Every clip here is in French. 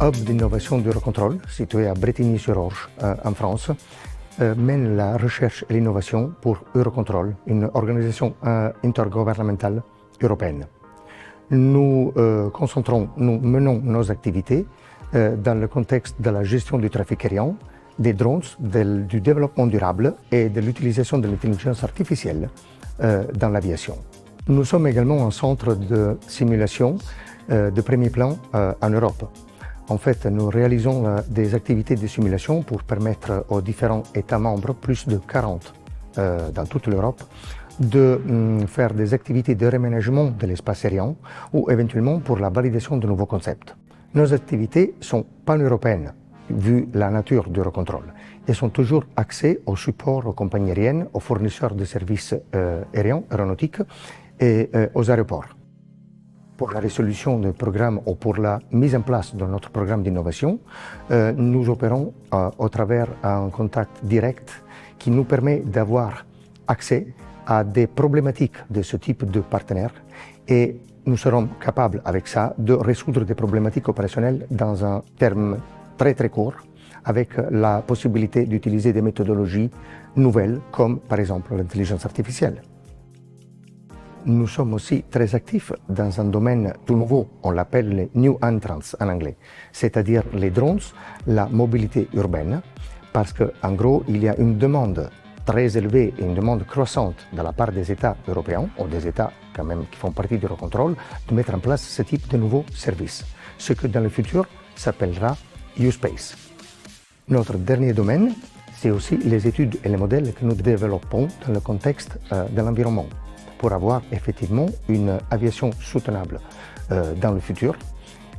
hub d'innovation d'Eurocontrol, situé à Brétigny-sur-Orge, en France, mène la recherche et l'innovation pour Eurocontrol, une organisation intergouvernementale européenne. Nous menons nos activités dans le contexte de la gestion du trafic aérien, des drones, du développement durable et de l'utilisation de l'intelligence artificielle dans l'aviation. Nous sommes également un centre de simulation de premier plan en Europe. En fait, nous réalisons des activités de simulation pour permettre aux différents États membres, plus de 40 dans toute l'Europe, de faire des activités de réménagement de l'espace aérien ou éventuellement pour la validation de nouveaux concepts. Nos activités sont pan-européennes, vu la nature d'Eurocontrol, et sont toujours axées au support aux compagnies aériennes, aux fournisseurs de services aériens, aéronautiques et aux aéroports. Pour la résolution du programme ou pour la mise en place de notre programme d'innovation, nous opérons au travers un contact direct qui nous permet d'avoir accès à des problématiques de ce type de partenaires et nous serons capables avec ça de résoudre des problématiques opérationnelles dans un terme très court avec la possibilité d'utiliser des méthodologies nouvelles comme par exemple l'intelligence artificielle. Nous sommes aussi très actifs dans un domaine tout nouveau, on l'appelle les New Entrants en anglais, c'est-à-dire les drones, la mobilité urbaine, parce qu'en gros, il y a une demande très élevée et une demande croissante de la part des États européens, ou des États quand même qui font partie d'Eurocontrol, de mettre en place ce type de nouveaux services, ce que dans le futur s'appellera U-Space. Notre dernier domaine, c'est aussi les études et les modèles que nous développons dans le contexte de l'environnement, pour avoir effectivement une aviation soutenable dans le futur.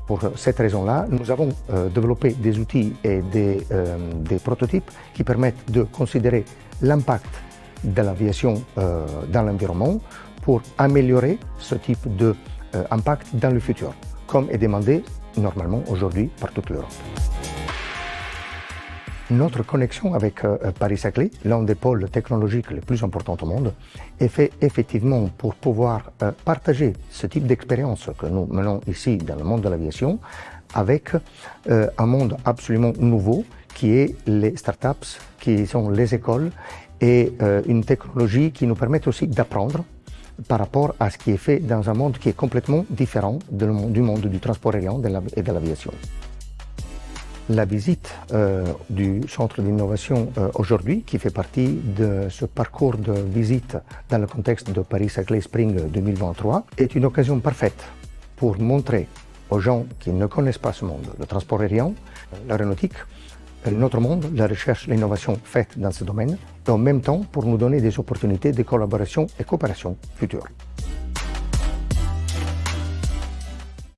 Pour cette raison-là, nous avons développé des outils et des prototypes qui permettent de considérer l'impact de l'aviation dans l'environnement pour améliorer ce type d'impact dans le futur, comme est demandé normalement aujourd'hui par toute l'Europe. Notre connexion avec Paris-Saclay, l'un des pôles technologiques les plus importants au monde, est fait effectivement pour pouvoir partager ce type d'expérience que nous menons ici dans le monde de l'aviation avec un monde absolument nouveau qui est les startups, qui sont les écoles et une technologie qui nous permet aussi d'apprendre par rapport à ce qui est fait dans un monde qui est complètement différent du monde du transport aérien et de l'aviation. La visite du centre d'innovation aujourd'hui, qui fait partie de ce parcours de visite dans le contexte de Paris-Saclay Spring 2023, est une occasion parfaite pour montrer aux gens qui ne connaissent pas ce monde, le transport aérien, l'aéronautique, notre monde, la recherche, l'innovation faite dans ce domaine, et en même temps pour nous donner des opportunités de collaboration et coopération futures.